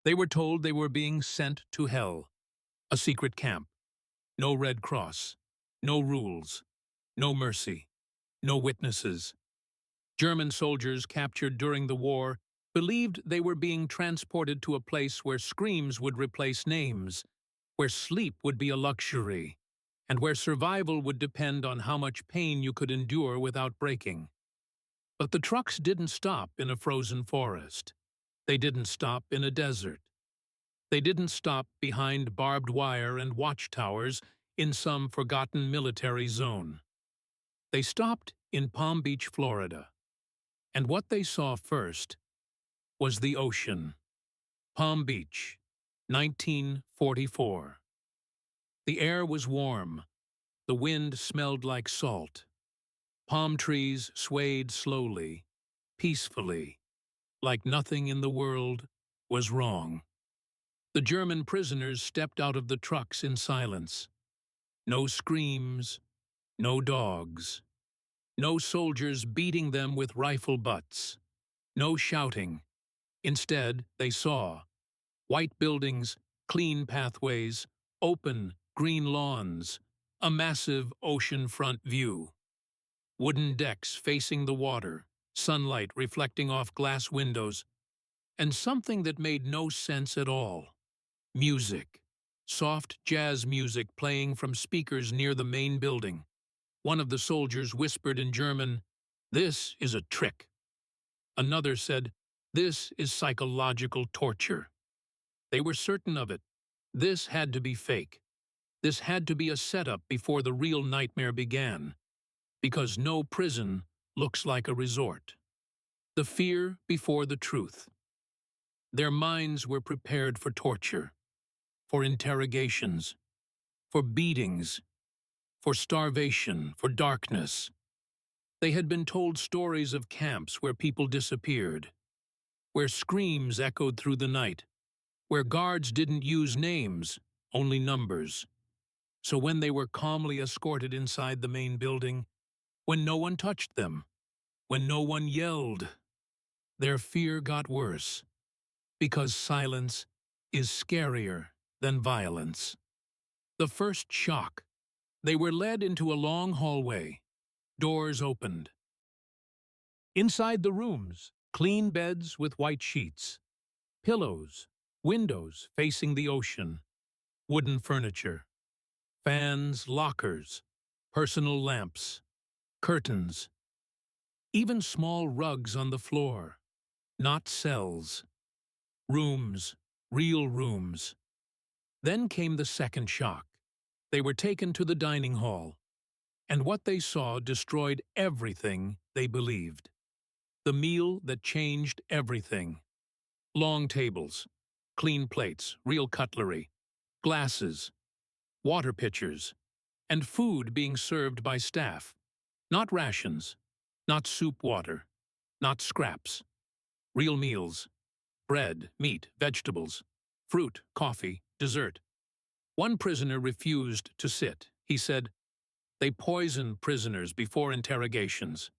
They were told they were being sent to hell, a secret camp. No Red Cross, no rules, no mercy, no witnesses. German soldiers captured during the war believed they were being transported to a place where screams would replace names, where sleep would be a luxury, and where survival would depend on how much pain you could endure without breaking. But the trucks didn't stop in a frozen forest. They didn't stop in a desert. They didn't stop behind barbed wire and watchtowers in some forgotten military zone. They stopped in Palm Beach, Florida. And what they saw first was the ocean. Palm Beach, 1944. The air was warm. The wind smelled like salt. Palm trees swayed slowly, peacefully, like nothing in the world was wrong. The German prisoners stepped out of the trucks in silence. No screams, no dogs. No soldiers beating them with rifle butts. No shouting. Instead, they saw white buildings, clean pathways, open, green lawns, a massive oceanfront view. Wooden decks facing the water, sunlight reflecting off glass windows, and something that made no sense at all. Music. Soft jazz music playing from speakers near the main building. One of the soldiers whispered in German, "This is a trick." Another said, "This is psychological torture." They were certain of it. This had to be fake. This had to be a setup before the real nightmare began, because no prison looks like a resort. The fear before the truth. Their minds were prepared for torture, for interrogations, for beatings, for starvation, for darkness. They had been told stories of camps where people disappeared, where screams echoed through the night, where guards didn't use names, only numbers. So when they were calmly escorted inside the main building, when no one touched them, when no one yelled, their fear got worse, because silence is scarier than violence. The first shock. They were led into a long hallway. Doors opened. Inside the rooms, clean beds with white sheets, pillows, windows facing the ocean, wooden furniture, fans, lockers, personal lamps, curtains, even small rugs on the floor, not cells. Rooms, real rooms. Then came the second shock. They were taken to the dining hall, and what they saw destroyed everything they believed. The meal that changed everything. Long tables, clean plates, real cutlery, glasses, water pitchers, and food being served by staff. Not rations, not soup water, not scraps. Real meals. Bread, meat, vegetables, fruit, coffee, dessert. One prisoner refused to sit. He said, "They poison prisoners before interrogations."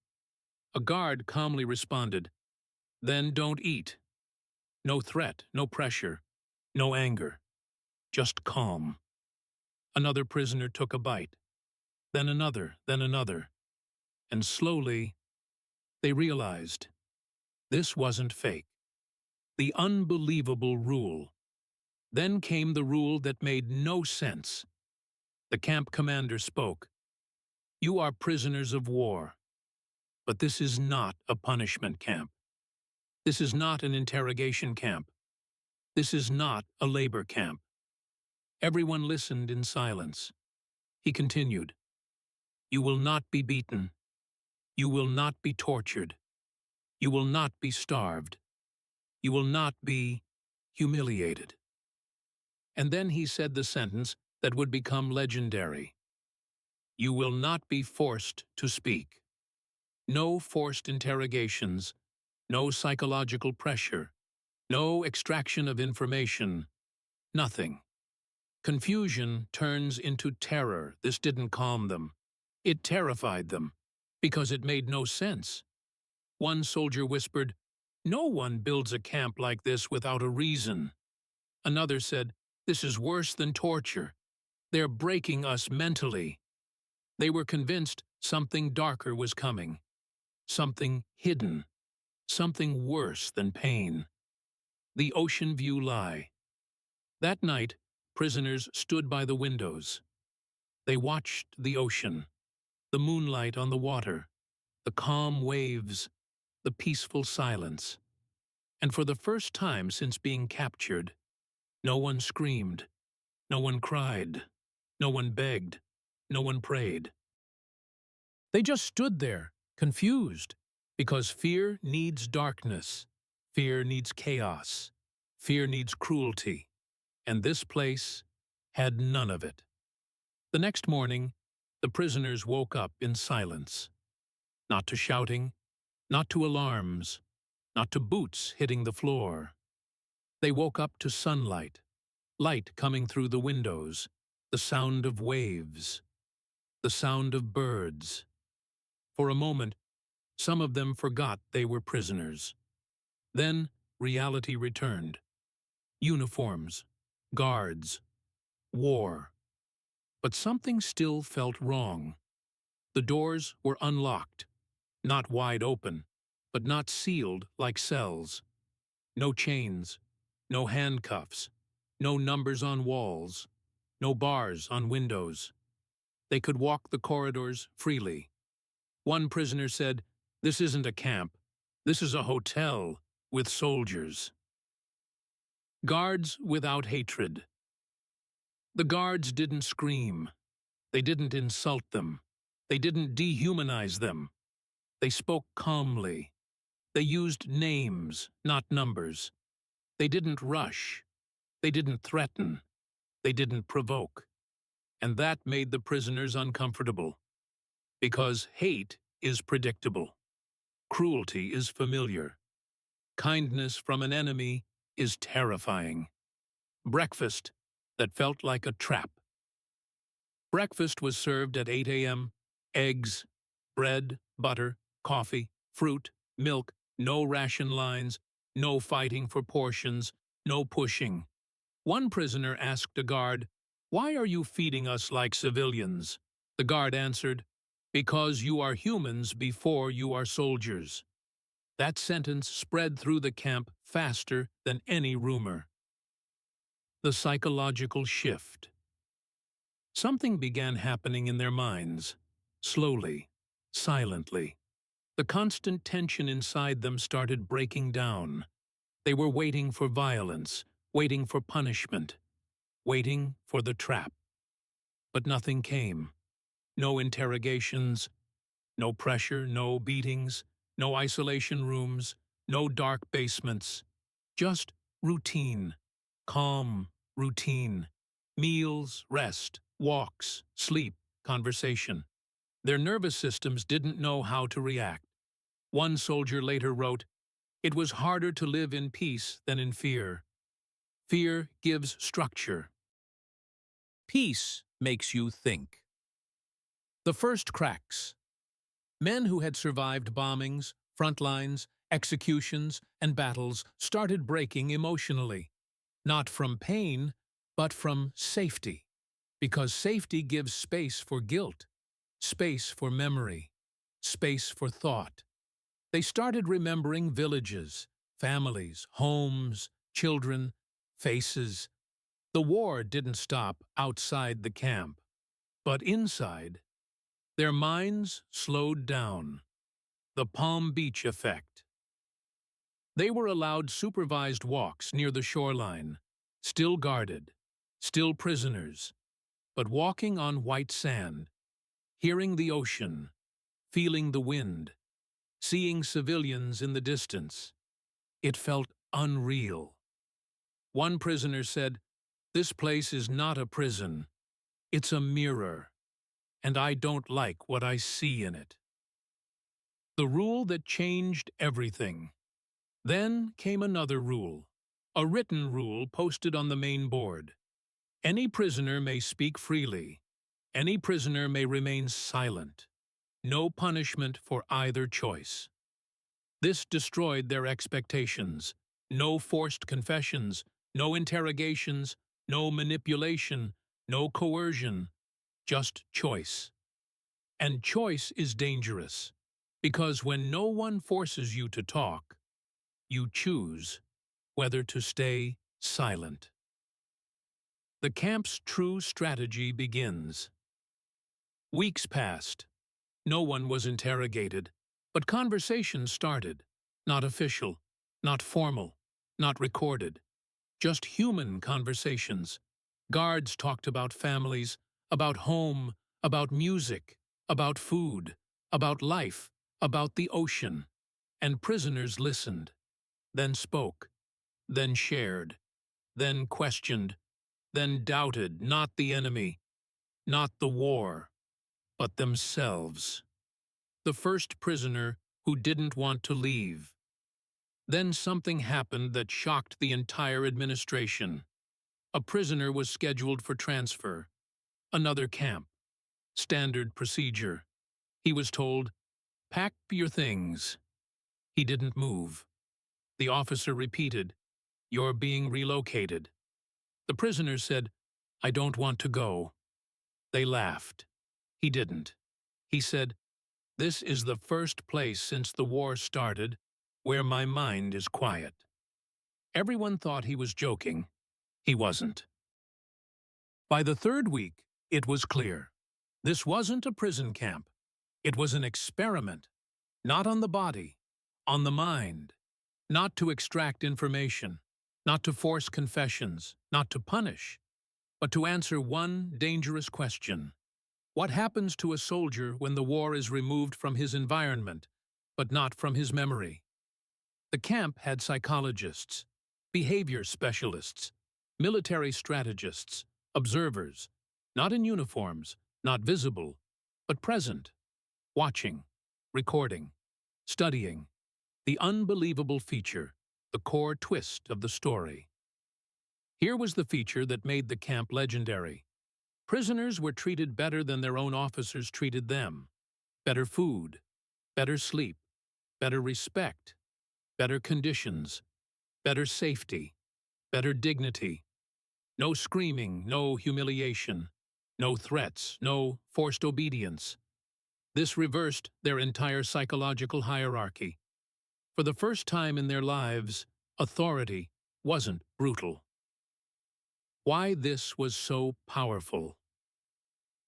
A guard calmly responded, "Then don't eat." No threat, no pressure, no anger, just calm. Another prisoner took a bite, then another, and slowly they realized this wasn't fake. The unbelievable rule. Then came the rule that made no sense. The camp commander spoke. "You are prisoners of war, but this is not a punishment camp. This is not an interrogation camp. This is not a labor camp." Everyone listened in silence. He continued, "You will not be beaten. You will not be tortured. You will not be starved. You will not be humiliated." And then he said the sentence that would become legendary. "You will not be forced to speak." No forced interrogations, no psychological pressure, no extraction of information, nothing. Confusion turns into terror. This didn't calm them. It terrified them, because it made no sense. One soldier whispered, "No one builds a camp like this without a reason." Another said, "This is worse than torture. They're breaking us mentally." They were convinced something darker was coming, something hidden, something worse than pain. The Ocean View Lie. That night, prisoners stood by the windows. They watched the ocean, the moonlight on the water, the calm waves, the peaceful silence. And for the first time since being captured, no one screamed, no one cried, no one begged, no one prayed. They just stood there, confused, because fear needs darkness, fear needs chaos, fear needs cruelty, and this place had none of it. The next morning, the prisoners woke up in silence, not to shouting, not to alarms, not to boots hitting the floor. They woke up to sunlight, light coming through the windows, the sound of waves, the sound of birds. For a moment, some of them forgot they were prisoners. Then reality returned. Uniforms, guards, war. But something still felt wrong. The doors were unlocked, not wide open, but not sealed like cells. No chains, no handcuffs, no numbers on walls, no bars on windows. They could walk the corridors freely. One prisoner said, "This isn't a camp. This is a hotel with soldiers." Guards without hatred. The guards didn't scream. They didn't insult them. They didn't dehumanize them. They spoke calmly. They used names, not numbers. They didn't rush. They didn't threaten. They didn't provoke. And that made the prisoners uncomfortable. Because hate is predictable. Cruelty is familiar. Kindness from an enemy is terrifying. Breakfast that felt like a trap. Breakfast was served at 8 a.m. Eggs, bread, butter, coffee, fruit, milk, no ration lines, no fighting for portions, no pushing. One prisoner asked a guard, "Why are you feeding us like civilians?" The guard answered, "Because you are humans before you are soldiers." That sentence spread through the camp faster than any rumor. The psychological shift. Something began happening in their minds, slowly, silently. The constant tension inside them started breaking down. They were waiting for violence, waiting for punishment, waiting for the trap. But nothing came. No interrogations, no pressure, no beatings, no isolation rooms, no dark basements. Just routine, calm routine. Meals, rest, walks, sleep, conversation. Their nervous systems didn't know how to react. One soldier later wrote, "It was harder to live in peace than in fear. Fear gives structure. Peace makes you think." The first cracks. Men who had survived bombings, front lines, executions, and battles started breaking emotionally. Not from pain, but from safety. Because safety gives space for guilt, space for memory, space for thought. They started remembering villages, families, homes, children, faces. The war didn't stop outside the camp, but inside. Their minds slowed down. The Palm Beach effect. They were allowed supervised walks near the shoreline, still guarded, still prisoners, but walking on white sand, hearing the ocean, feeling the wind, seeing civilians in the distance. It felt unreal. One prisoner said, "This place is not a prison. It's a mirror, and I don't like what I see in it." The rule that changed everything. Then came another rule, a written rule posted on the main board. Any prisoner may speak freely. Any prisoner may remain silent. No punishment for either choice. This destroyed their expectations. No forced confessions, No interrogations, no manipulation, no coercion, just choice. And choice is dangerous, because when no one forces you to talk, you choose whether to stay silent. The camp's true strategy begins. Weeks passed. No one was interrogated, but conversation started. Not official, not formal, not recorded. Just human conversations. Guards talked about families, about home, about music, about food, about life, about the ocean. And prisoners listened, then spoke, then shared, then questioned, then doubted not the enemy, not the war, but themselves. The first prisoner who didn't want to leave. Then something happened that shocked the entire administration. A prisoner was scheduled for transfer. Another camp. Standard procedure. He was told, "Pack your things." He didn't move. The officer repeated, "You're being relocated." The prisoner said, "I don't want to go." They laughed. He didn't. He said, "This is the first place since the war started where my mind is quiet." Everyone thought he was joking. He wasn't. By the third week, it was clear. This wasn't a prison camp. It was an experiment. Not on the body, on the mind. Not to extract information, not to force confessions, not to punish, but to answer one dangerous question. What happens to a soldier when the war is removed from his environment, but not from his memory? The camp had psychologists, behavior specialists, military strategists, observers, not in uniforms, not visible, but present, watching, recording, studying, the unbelievable feature, the core twist of the story. Here was the feature that made the camp legendary. Prisoners were treated better than their own officers treated them. Better food, better sleep, better respect, better conditions, better safety, better dignity. No screaming, no humiliation, no threats, no forced obedience. This reversed their entire psychological hierarchy. For the first time in their lives, authority wasn't brutal. Why this was so powerful?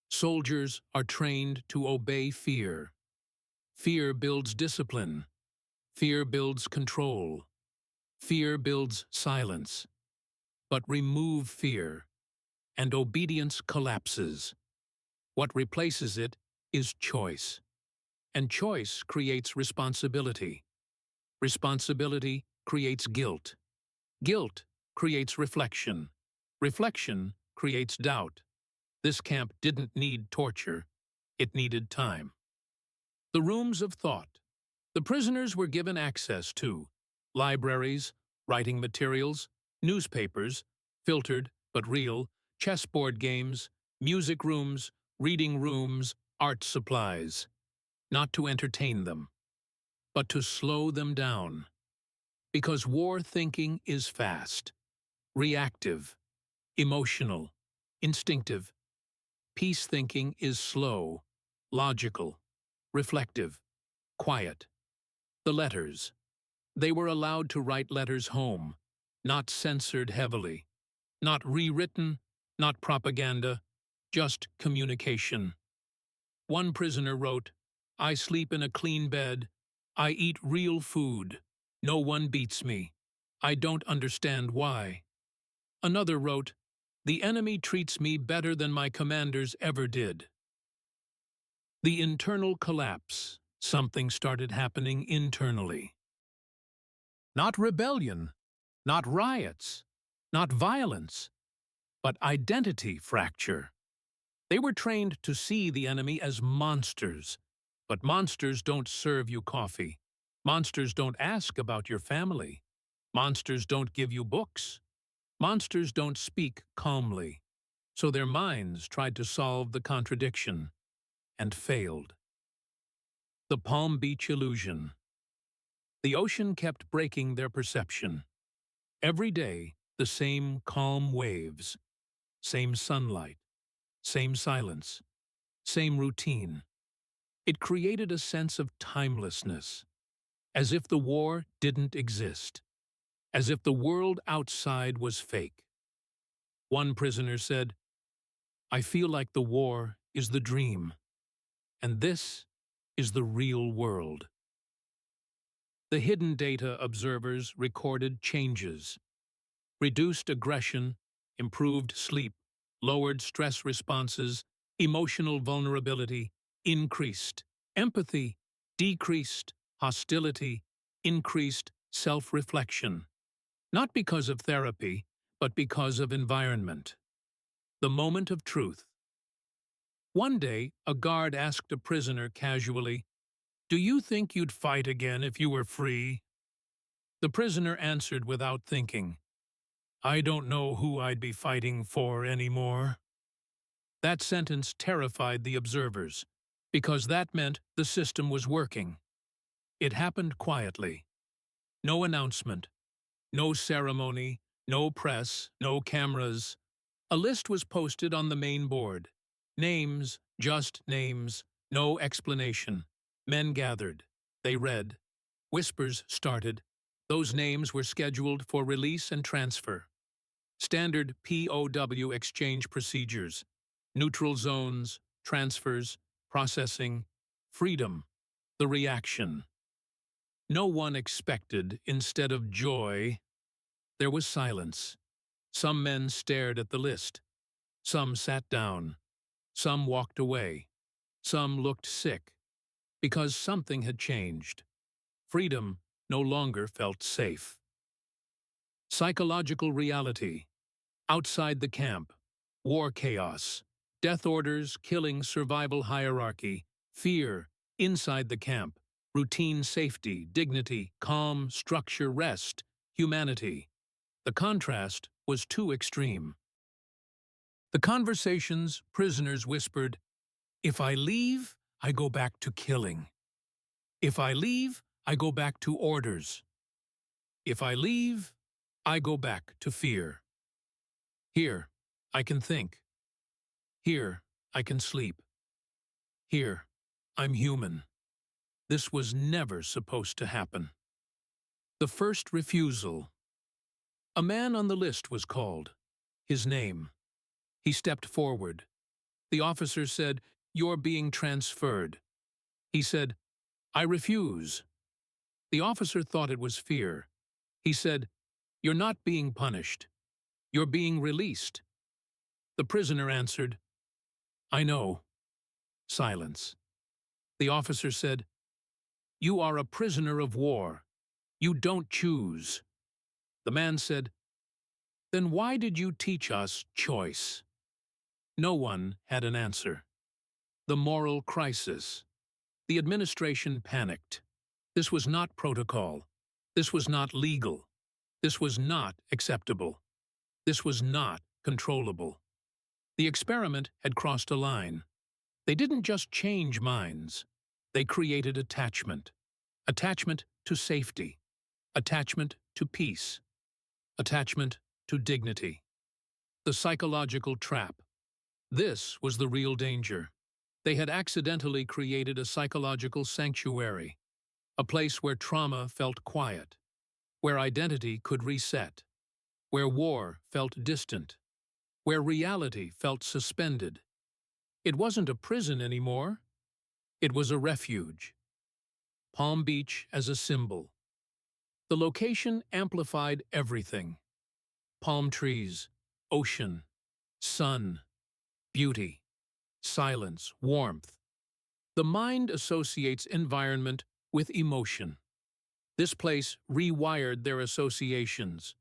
Soldiers are trained to obey fear. Fear builds discipline. Fear builds control. Fear builds silence. But remove fear, and obedience collapses. What replaces it is choice. And choice creates responsibility. Responsibility creates guilt. Guilt creates reflection. Reflection creates doubt. This camp didn't need torture. It needed time. The rooms of thought. The prisoners were given access to libraries, writing materials, newspapers, filtered but real, chessboard games, music rooms, reading rooms, art supplies. Not to entertain them, but to slow them down. Because war thinking is fast, reactive, emotional, instinctive. Peace thinking is slow, logical, reflective, quiet. The letters. They were allowed to write letters home, not censored heavily, not rewritten, not propaganda, just communication. One prisoner wrote, "I sleep in a clean bed. I eat real food. No one beats me. I don't understand why." Another wrote, "The enemy treats me better than my commanders ever did." The internal collapse. Something started happening internally. Not rebellion, not riots, not violence, but identity fracture. They were trained to see the enemy as monsters, but monsters don't serve you coffee. Monsters don't ask about your family. Monsters don't give you books. Monsters don't speak calmly. So their minds tried to solve the contradiction and failed. The Palm Beach illusion. The ocean kept breaking their perception. Every day, The same calm waves, same sunlight, same silence, same routine. It created a sense of timelessness, as if the war didn't exist, as if the world outside was fake. One prisoner said, "I feel like the war is the dream, and this is the real world." The hidden data observers recorded changes: reduced aggression, improved sleep, lowered stress responses, emotional vulnerability increased, empathy decreased, hostility increased, self-reflection. Not because of therapy, but because of environment. The moment of truth. One day, a guard asked a prisoner casually, "Do you think you'd fight again if you were free?" The prisoner answered without thinking, "I don't know who I'd be fighting for anymore." That sentence terrified the observers, because that meant the system was working. It happened quietly. No announcement, no ceremony, no press, no cameras. A list was posted on the main board. Names, just names, no explanation. Men gathered. They read. Whispers started. Those names were scheduled for release and transfer. Standard POW exchange procedures. Neutral zones, transfers, processing, freedom, the reaction. No one expected, instead of joy, there was silence. Some men stared at the list. Some sat down. Some walked away. Some looked sick, because something had changed. Freedom no longer felt safe. Psychological reality. Outside the camp, war chaos, death orders, killing, survival hierarchy, fear, inside the camp, routine safety, dignity, calm, structure, rest, humanity. The contrast was too extreme. The conversations, prisoners whispered, "If I leave, I go back to killing. If I leave, I go back to orders. If I leave, I go back to fear. Here, I can think. Here, I can sleep. Here, I'm human." This was never supposed to happen. The first refusal. A man on the list was called. His name. He stepped forward. The officer said, "You're being transferred." He said, "I refuse." The officer thought it was fear. He said, "You're not being punished. You're being released." The prisoner answered, "I know." Silence. The officer said, "You are a prisoner of war. You don't choose." The man said, "Then why did you teach us choice?" No one had an answer. The moral crisis. The administration panicked. This was not protocol. This was not legal. This was not acceptable. This was not controllable. The experiment had crossed a line. They didn't just change minds. They created attachment. Attachment to safety. Attachment to peace. Attachment to dignity. The psychological trap. This was the real danger. They had accidentally created a psychological sanctuary, a place where trauma felt quiet, where identity could reset, where war felt distant, where reality felt suspended. It wasn't a prison anymore. It was a refuge. Palm Beach as a symbol. The location amplified everything. Palm trees, ocean, sun, beauty, silence, warmth. The mind associates environment with emotion. This place rewired their associations.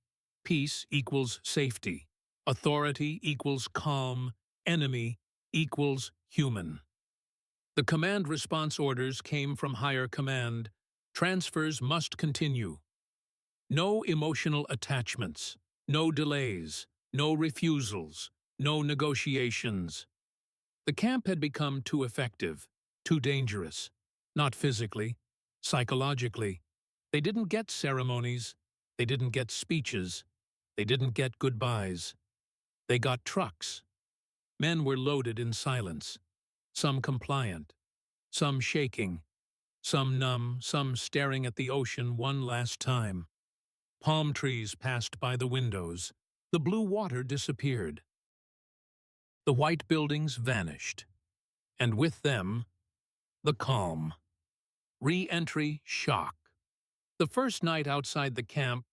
Peace equals safety. Authority equals calm. Enemy equals human. The command response orders came from higher command. Transfers must continue. No emotional attachments, no delays, no refusals, no negotiations. The camp had become too effective, too dangerous. Not physically, psychologically. They didn't get ceremonies. They didn't get speeches. They didn't get goodbyes. They got trucks. Men were loaded in silence, some compliant, some shaking, some numb, some staring at the ocean one last time. Palm trees passed by the windows. The blue water disappeared. The white buildings vanished, and with them, the calm. Re-entry shock. The first night outside the camp,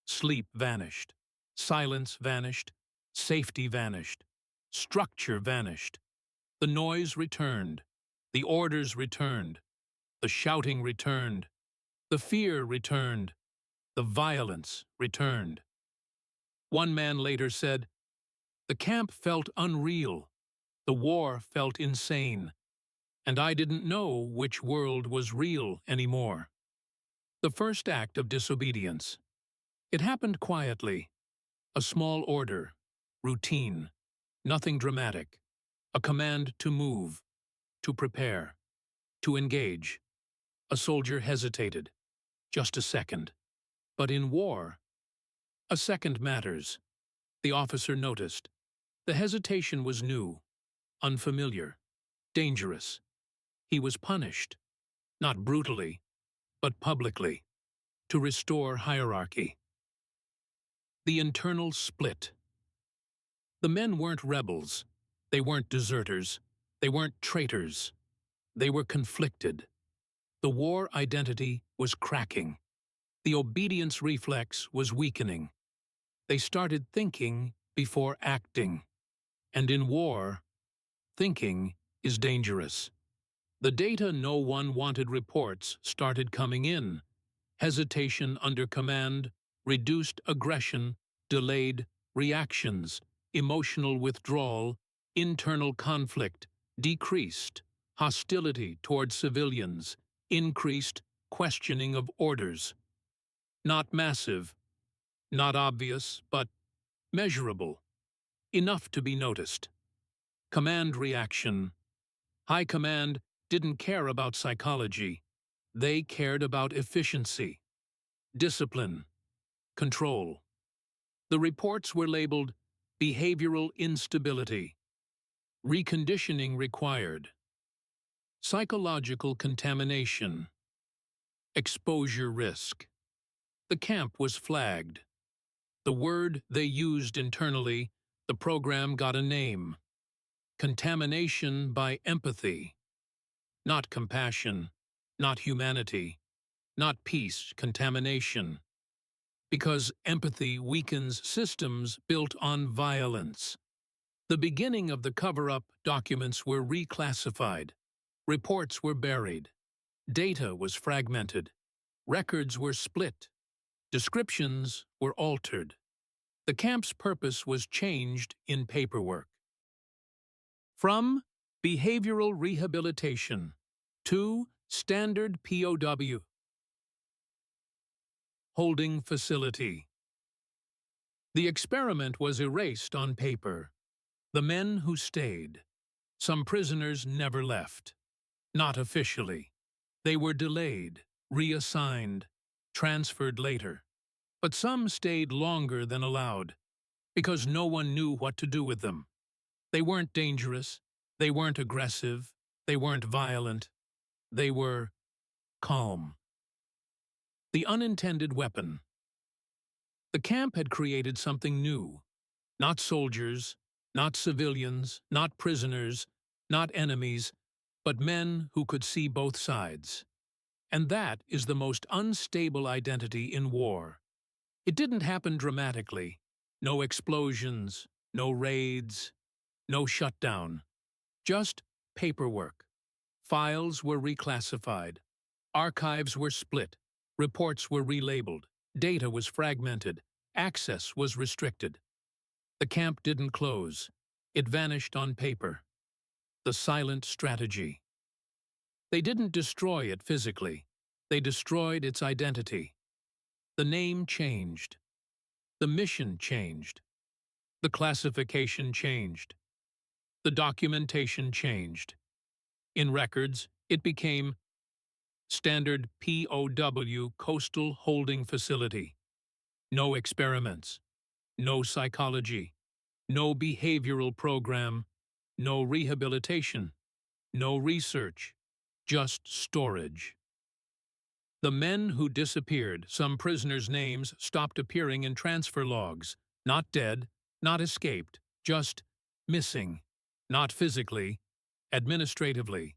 sleep vanished, silence vanished, safety vanished, structure vanished. The noise returned, the orders returned, the shouting returned, the fear returned, the violence returned. One man later said, "The camp felt unreal, the war felt insane, and I didn't know which world was real anymore." The first act of disobedience. It happened quietly. A small order, routine, nothing dramatic. A command to move, to prepare, to engage. A soldier hesitated. Just a second. But in war, a second matters. The officer noticed. The hesitation was new, unfamiliar, dangerous. He was punished, not brutally, but publicly, to restore hierarchy. The internal split. The men weren't rebels. They weren't deserters. They weren't traitors. They were conflicted. The war identity was cracking. The obedience reflex was weakening. They started thinking before acting. And in war, thinking is dangerous. The data no one wanted reports started coming in. Hesitation under command, reduced aggression, delayed reactions, emotional withdrawal, internal conflict, decreased, hostility toward civilians, increased questioning of orders. Not massive, not obvious, but measurable, enough to be noticed. Command reaction. High command didn't care about psychology. They cared about efficiency, discipline, control. The reports were labeled behavioral instability, reconditioning required, psychological contamination, exposure risk. The camp was flagged. The word they used internally, the program got a name. Contamination by empathy. Not compassion, not humanity, not peace, contamination. Because empathy weakens systems built on violence. The beginning of the cover-up documents were reclassified. Reports were buried. Data was fragmented. Records were split. Descriptions were altered. The camp's purpose was changed in paperwork. From behavioral rehabilitation to standard POW. Holding facility. The experiment was erased on paper. The men who stayed. Some prisoners never left. Not officially. They were delayed, reassigned, transferred later. But some stayed longer than allowed, because no one knew what to do with them. They weren't dangerous, they weren't aggressive, they weren't violent. They were calm. The unintended weapon. The camp had created something new. Not soldiers, not civilians, not prisoners, not enemies, but men who could see both sides. And that is the most unstable identity in war. It didn't happen dramatically. No explosions, no raids, no shutdown. Just paperwork. Files were reclassified. Archives were split. Reports were relabeled. Data was fragmented. Access was restricted. The camp didn't close. It vanished on paper. The silent strategy. They didn't destroy it physically. They destroyed its identity. The name changed. The mission changed. The classification changed. The documentation changed. In records, it became Standard POW Coastal Holding Facility. No experiments. No psychology, no behavioral program, no rehabilitation, no research, just storage. The men who disappeared, some prisoners' names stopped appearing in transfer logs. Not dead, not escaped, just missing. Not physically, administratively.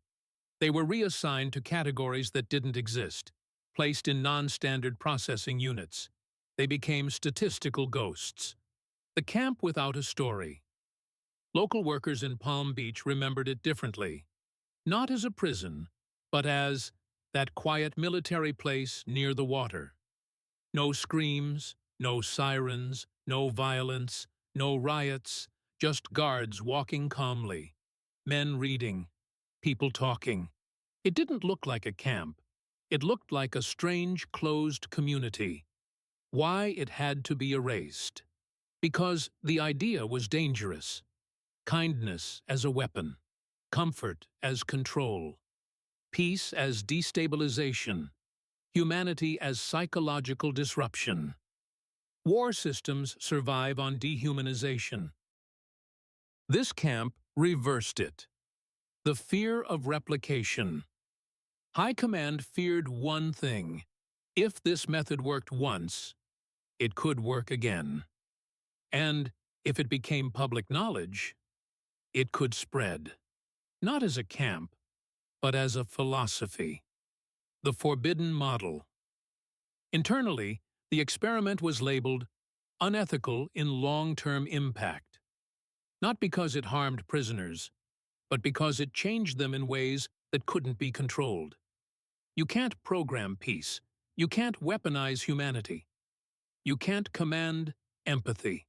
They were reassigned to categories that didn't exist, placed in non-standard processing units. They became statistical ghosts. The camp without a story. Local workers in Palm Beach remembered it differently. Not as a prison, but as that quiet military place near the water. No screams, no sirens, no violence, no riots, just guards walking calmly, men reading, people talking. It didn't look like a camp. It looked like a strange, closed community. Why it had to be erased? Because the idea was dangerous. Kindness as a weapon. Comfort as control. Peace as destabilization. Humanity as psychological disruption. War systems survive on dehumanization. This camp reversed it. The fear of replication. High Command feared one thing. If this method worked once, it could work again. And if it became public knowledge, it could spread. Not as a camp, but as a philosophy. The forbidden model. Internally, the experiment was labeled unethical in long-term impact. Not because it harmed prisoners, but because it changed them in ways that couldn't be controlled. You can't program peace. You can't weaponize humanity. You can't command empathy.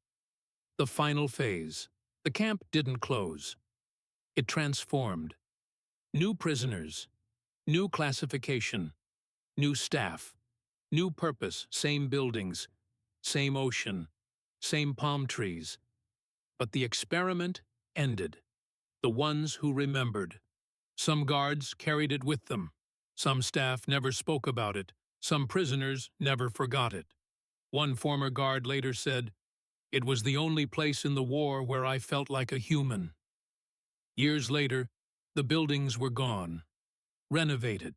The final phase. The camp didn't close. It transformed. New prisoners, new classification, new staff, new purpose, same buildings, same ocean, same palm trees. But the experiment ended. The ones who remembered. Some guards carried it with them. Some staff never spoke about it. Some prisoners never forgot it. One former guard later said, "It was the only place in the war where I felt like a human." Years later, the buildings were gone. Renovated,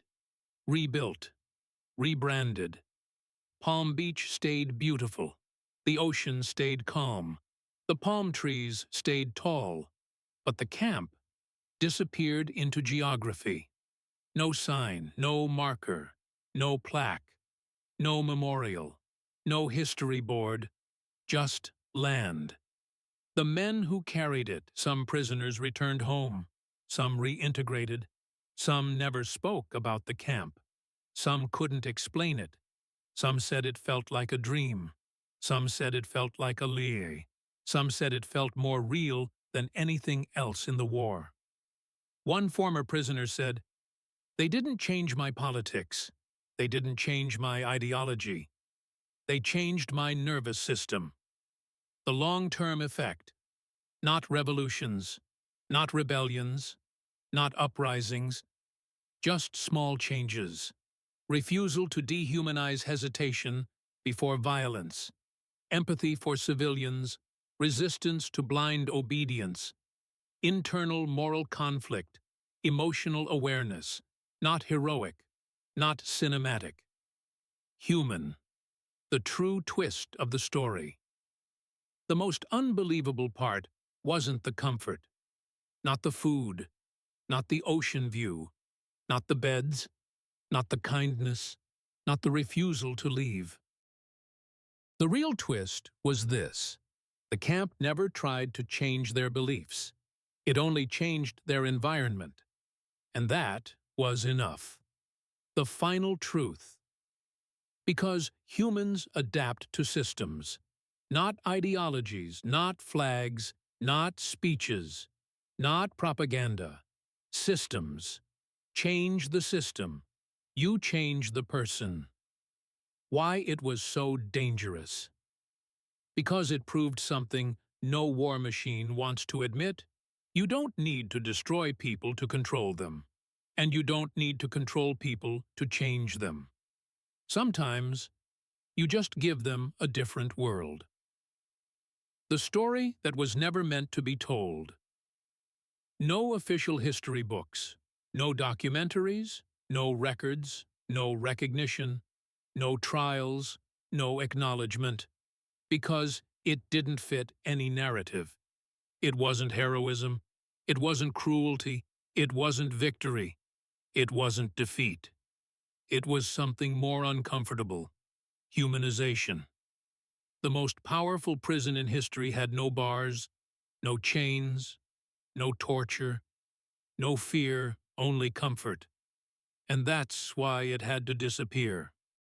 rebuilt, rebranded. Palm Beach stayed beautiful. The ocean stayed calm. The palm trees stayed tall. But the camp disappeared into geography. No sign, no marker, no plaque, no memorial, no history board, just land. The men who carried it, some prisoners returned home, some reintegrated, some never spoke about the camp, some couldn't explain it, some said it felt like a dream, some said it felt like a lie, some said it felt more real than anything else in the war. One former prisoner said, "They didn't change my politics. They didn't change my ideology. They changed my nervous system." The long-term effect. Not revolutions, not rebellions, not uprisings, just small changes. Refusal to dehumanize hesitation before violence. Empathy for civilians, resistance to blind obedience. Internal moral conflict, emotional awareness. Not heroic, not cinematic. Human. The true twist of the story. The most unbelievable part wasn't the comfort, not the food, not the ocean view, not the beds, not the kindness, not the refusal to leave. The real twist was this. The camp never tried to change their beliefs. It only changed their environment. And that was enough. The final truth. Because humans adapt to systems, not ideologies, not flags, not speeches, not propaganda. Systems. Change the system. You change the person. Why it was so dangerous. Because it proved something no war machine wants to admit. You don't need to destroy people to control them. And you don't need to control people to change them. Sometimes, you just give them a different world. The story that was never meant to be told. No official history books, no documentaries, no records, no recognition, no trials, no acknowledgement, because it didn't fit any narrative. It wasn't heroism, it wasn't cruelty, it wasn't victory, it wasn't defeat. It was something more uncomfortable: humanization. The most powerful prison in history had no bars, no chains, no torture, no fear, only comfort. And that's why it had to disappear.